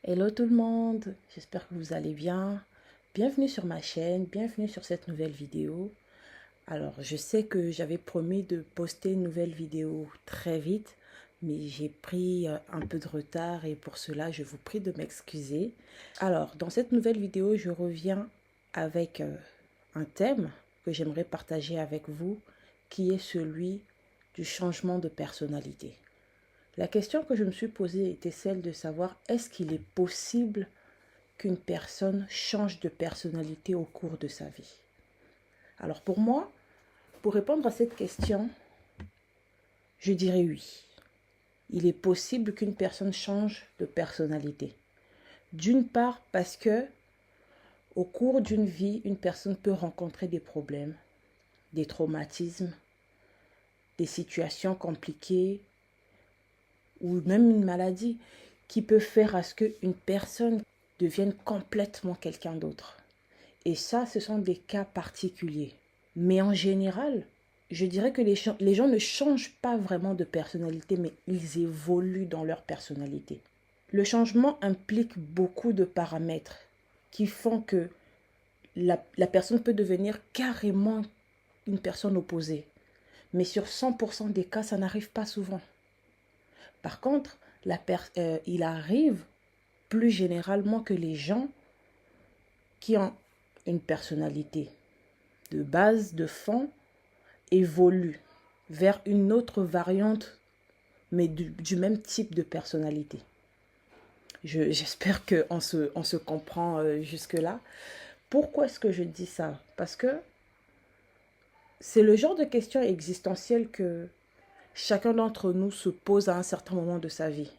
Hello tout le monde, j'espère que vous allez bien. Bienvenue sur ma chaîne, bienvenue sur cette nouvelle vidéo. Alors, je sais que j'avais promis de poster une nouvelle vidéo très vite, mais j'ai pris un peu de retard et pour cela, je vous prie de m'excuser. Alors, dans cette nouvelle vidéo, je reviens avec un thème que j'aimerais partager avec vous, qui est celui du changement de personnalité. La question que je me suis posée était celle de savoir est-ce qu'il est possible qu'une personne change de personnalité au cours de sa vie? Alors pour moi, pour répondre à cette question, je dirais oui. Il est possible qu'une personne change de personnalité. D'une part parce que au cours d'une vie, une personne peut rencontrer des problèmes, des traumatismes, des situations compliquées ou même une maladie qui peut faire à ce qu'une personne devienne complètement quelqu'un d'autre. Et ça, ce sont des cas particuliers. Mais en général, je dirais que les gens ne changent pas vraiment de personnalité, mais ils évoluent dans leur personnalité. Le changement implique beaucoup de paramètres qui font que la personne peut devenir carrément une personne opposée. Mais sur 100% des cas, ça n'arrive pas souvent. Par contre, il arrive plus généralement que les gens qui ont une personnalité de base, de fond, évoluent vers une autre variante, mais du même type de personnalité. J'espère qu'on on se comprend jusque-là. Pourquoi est-ce que je dis ça? Parce que c'est le genre de question existentielle que chacun d'entre nous se pose à un certain moment de sa vie.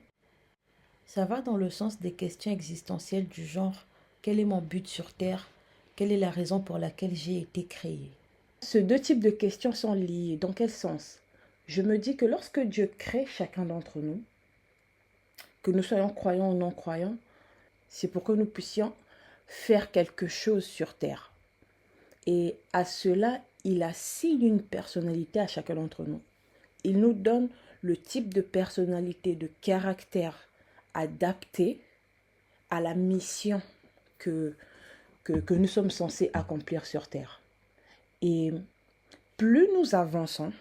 Ça va dans le sens des questions existentielles du genre: quel est mon but sur Terre? Quelle est la raison pour laquelle j'ai été créé? Ces deux types de questions sont liées. Dans quel sens? Je me dis que lorsque Dieu crée chacun d'entre nous, que nous soyons croyants ou non croyants, c'est pour que nous puissions faire quelque chose sur Terre. Et à cela, il assigne une personnalité à chacun d'entre nous. Il nous donne le type de personnalité, de caractère adapté à la mission que nous sommes censés accomplir sur Terre. Et plus nous avançons,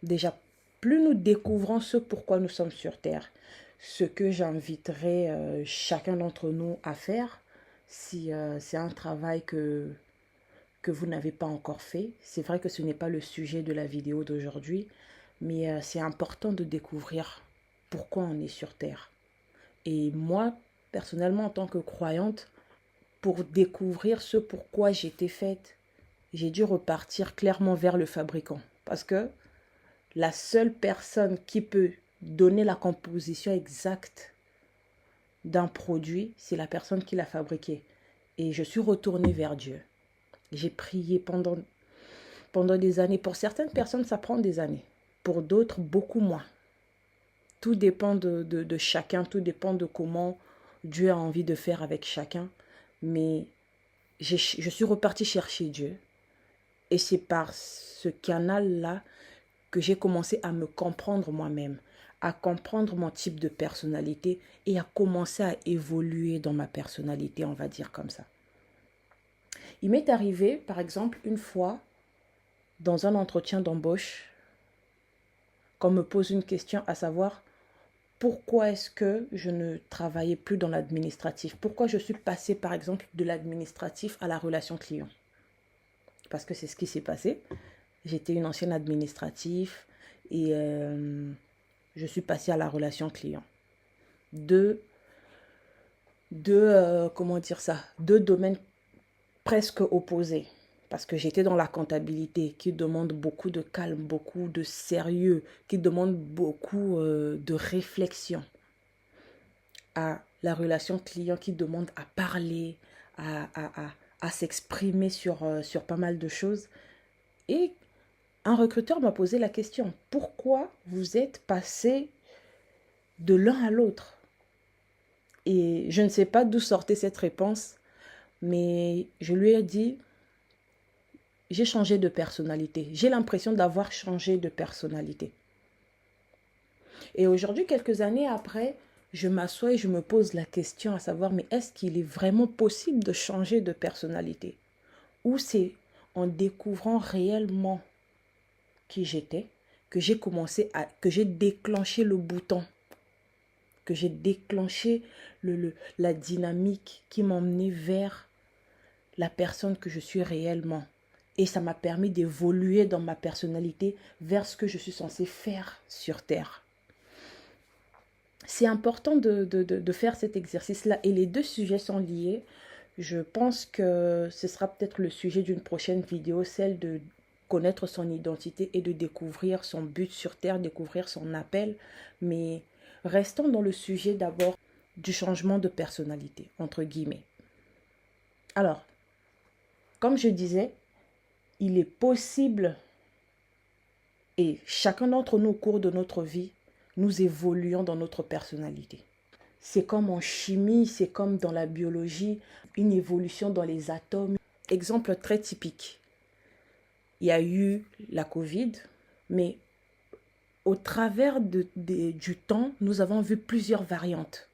déjà, plus nous découvrons ce pourquoi nous sommes sur Terre, ce que j'inviterai chacun d'entre nous à faire, si c'est un travail que vous n'avez pas encore fait. C'est vrai que ce n'est pas le sujet de la vidéo d'aujourd'hui, mais c'est important de découvrir pourquoi on est sur Terre. Et moi, personnellement, en tant que croyante, pour découvrir ce pourquoi j'étais faite, j'ai dû repartir clairement vers le fabricant. Parce que la seule personne qui peut donner la composition exacte d'un produit, c'est la personne qui l'a fabriqué. Et je suis retournée vers Dieu. J'ai prié pendant des années. Pour certaines personnes, ça prend des années. Pour d'autres, beaucoup moins. Tout dépend de chacun, tout dépend de comment Dieu a envie de faire avec chacun. Mais je suis repartie chercher Dieu. Et c'est par ce canal-là que j'ai commencé à me comprendre moi-même, à comprendre mon type de personnalité et à commencer à évoluer dans ma personnalité, on va dire comme ça. Il m'est arrivé, par exemple, une fois, dans un entretien d'embauche, qu'on me pose une question, à savoir pourquoi est-ce que je ne travaillais plus dans l'administratif? Pourquoi je suis passée, par exemple, de l'administratif à la relation client? Parce que c'est ce qui s'est passé. J'étais une ancienne administrative et je suis passée à la relation client. Comment dire ça? Deux domaines presque opposés. Parce que j'étais dans la comptabilité qui demande beaucoup de calme, beaucoup de sérieux, qui demande beaucoup de réflexion. À la relation client qui demande à parler, à s'exprimer sur pas mal de choses. Et un recruteur m'a posé la question: pourquoi vous êtes passé de l'un à l'autre? Et je ne sais pas d'où sortait cette réponse, mais je lui ai dit: j'ai changé de personnalité. J'ai l'impression d'avoir changé de personnalité. Et aujourd'hui, quelques années après, je m'assois et je me pose la question à savoir, mais est-ce qu'il est vraiment possible de changer de personnalité? Ou c'est en découvrant réellement qui j'étais que que j'ai déclenché le bouton, que j'ai déclenché la dynamique qui m'emmenait vers la personne que je suis réellement. Et ça m'a permis d'évoluer dans ma personnalité vers ce que je suis censée faire sur Terre. C'est important de faire cet exercice-là. Et les deux sujets sont liés. Je pense que ce sera peut-être le sujet d'une prochaine vidéo, celle de connaître son identité et de découvrir son but sur Terre, découvrir son appel. Mais restons dans le sujet d'abord du changement de personnalité, entre guillemets. Alors, comme je disais, il est possible, et chacun d'entre nous au cours de notre vie, nous évoluons dans notre personnalité. C'est comme en chimie, c'est comme dans la biologie, une évolution dans les atomes. Exemple très typique, il y a eu la Covid, mais au travers du temps, nous avons vu plusieurs variantes.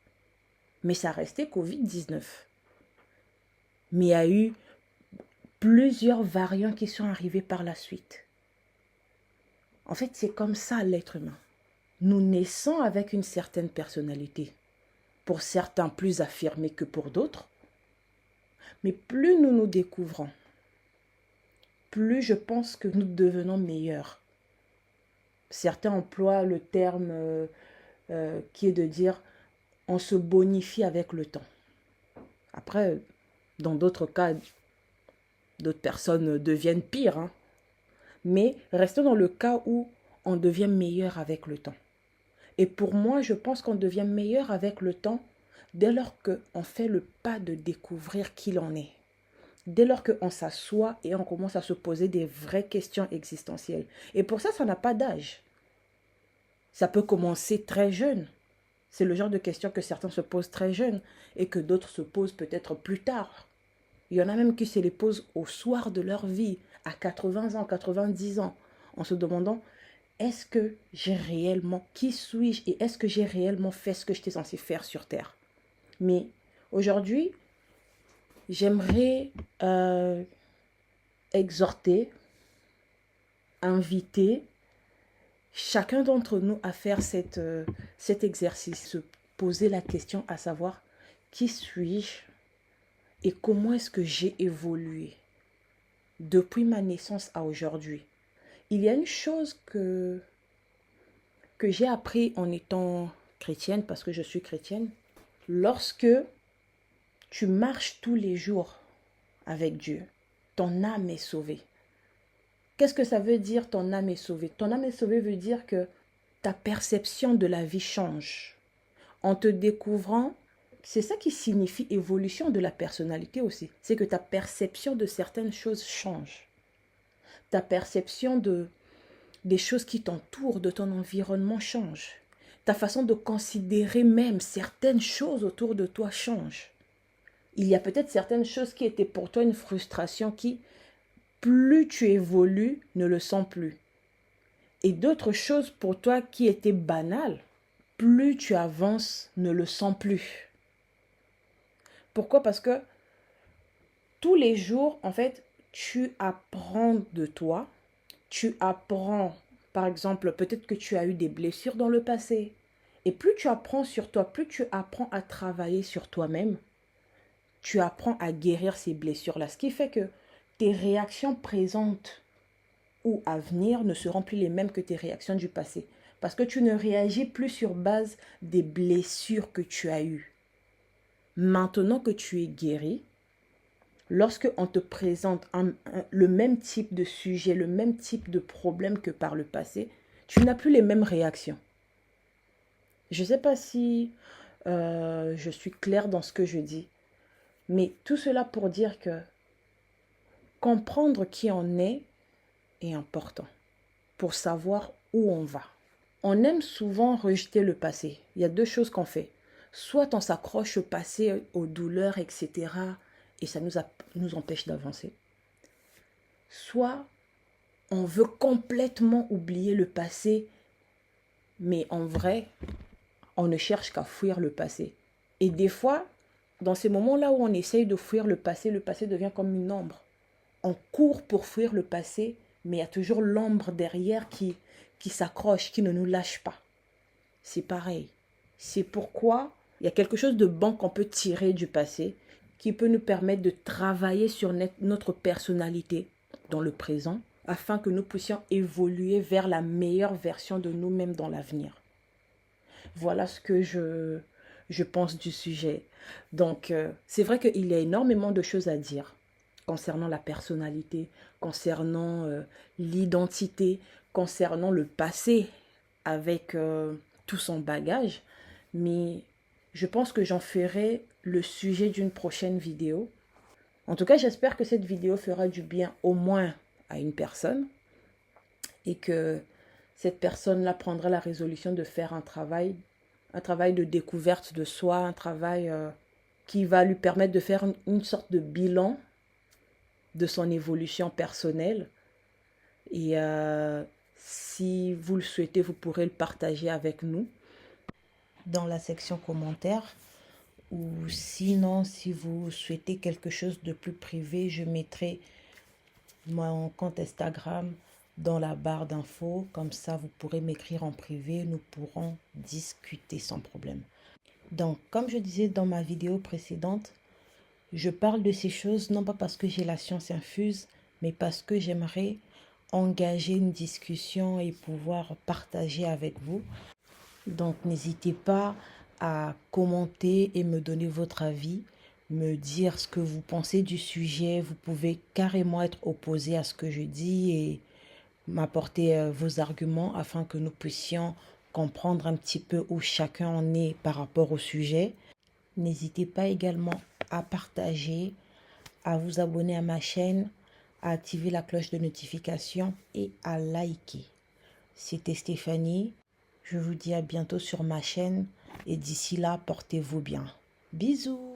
Mais ça restait Covid-19. Mais il y a eu plusieurs variants qui sont arrivés par la suite. En fait, c'est comme ça l'être humain. Nous naissons avec une certaine personnalité. Pour certains plus affirmée que pour d'autres. Mais plus nous nous découvrons, plus je pense que nous devenons meilleurs. Certains emploient le terme qui est de dire on se bonifie avec le temps. Après, dans d'autres cas, d'autres personnes deviennent pires. Hein. Mais restons dans le cas où on devient meilleur avec le temps. Et pour moi, je pense qu'on devient meilleur avec le temps dès lors qu'on fait le pas de découvrir qui l'on est. Dès lors qu'on s'assoit et on commence à se poser des vraies questions existentielles. Et pour ça, ça n'a pas d'âge. Ça peut commencer très jeune. C'est le genre de questions que certains se posent très jeunes et que d'autres se posent peut-être plus tard. Il y en a même qui se les posent au soir de leur vie, à 80 ans, 90 ans, en se demandant est-ce que j'ai réellement, qui suis-je et est-ce que j'ai réellement fait ce que j'étais censé faire sur Terre? Mais aujourd'hui, j'aimerais exhorter, inviter chacun d'entre nous à faire cet exercice, se poser la question à savoir qui suis-je et comment est-ce que j'ai évolué depuis ma naissance à aujourd'hui. Il y a une chose que j'ai appris en étant chrétienne, parce que je suis chrétienne, lorsque tu marches tous les jours avec Dieu, ton âme est sauvée. Qu'est-ce que ça veut dire ton âme est sauvée? Ton âme est sauvée veut dire que ta perception de la vie change. En te découvrant, c'est ça qui signifie évolution de la personnalité aussi. C'est que ta perception de certaines choses change. Ta perception des choses qui t'entourent, de ton environnement change. Ta façon de considérer même certaines choses autour de toi change. Il y a peut-être certaines choses qui étaient pour toi une frustration qui, plus tu évolues, ne le sont plus. Et d'autres choses pour toi qui étaient banales, plus tu avances, ne le sont plus. Pourquoi? Parce que tous les jours, en fait, tu apprends de toi. Tu apprends, par exemple, peut-être que tu as eu des blessures dans le passé. Et plus tu apprends sur toi, plus tu apprends à travailler sur toi-même, tu apprends à guérir ces blessures-là. Ce qui fait que tes réactions présentes ou à venir ne seront plus les mêmes que tes réactions du passé. Parce que tu ne réagis plus sur base des blessures que tu as eues. Maintenant que tu es guéri, lorsque on te présente le même type de sujet, le même type de problème que par le passé, tu n'as plus les mêmes réactions. Je ne sais pas si je suis claire dans ce que je dis, mais tout cela pour dire que comprendre qui on est important pour savoir où on va. On aime souvent rejeter le passé. Il y a deux choses qu'on fait. Soit on s'accroche au passé, aux douleurs, etc. et ça nous empêche d'avancer. Soit on veut complètement oublier le passé, mais en vrai, on ne cherche qu'à fuir le passé. Et des fois, dans ces moments-là où on essaye de fuir le passé devient comme une ombre. On court pour fuir le passé, mais il y a toujours l'ombre derrière qui s'accroche, qui ne nous lâche pas. C'est pareil. C'est pourquoi il y a quelque chose de bon qu'on peut tirer du passé, qui peut nous permettre de travailler sur notre personnalité dans le présent, afin que nous puissions évoluer vers la meilleure version de nous-mêmes dans l'avenir. Voilà ce que je pense du sujet. Donc, c'est vrai qu'il y a énormément de choses à dire concernant la personnalité, concernant l'identité, concernant le passé avec tout son bagage. Mais je pense que j'en ferai le sujet d'une prochaine vidéo. En tout cas, j'espère que cette vidéo fera du bien au moins à une personne et que cette personne-là prendra la résolution de faire un travail de découverte de soi, un travail qui va lui permettre de faire une sorte de bilan de son évolution personnelle. Et si vous le souhaitez, vous pourrez le partager avec nous dans la section commentaires. Ou sinon, si vous souhaitez quelque chose de plus privé, je mettrai mon compte Instagram dans la barre d'infos. Comme ça, vous pourrez m'écrire en privé. Nous pourrons discuter sans problème. Donc, comme je disais dans ma vidéo précédente, je parle de ces choses non pas parce que j'ai la science infuse, mais parce que j'aimerais engager une discussion et pouvoir partager avec vous. Donc, n'hésitez pas à commenter et me donner votre avis, me dire ce que vous pensez du sujet. Vous pouvez carrément être opposé à ce que je dis et m'apporter vos arguments afin que nous puissions comprendre un petit peu où chacun en est par rapport au sujet. N'hésitez pas également à partager, à vous abonner à ma chaîne, à activer la cloche de notification et à liker. C'était Stéphanie. Je vous dis à bientôt sur ma chaîne et d'ici là, portez-vous bien. Bisous!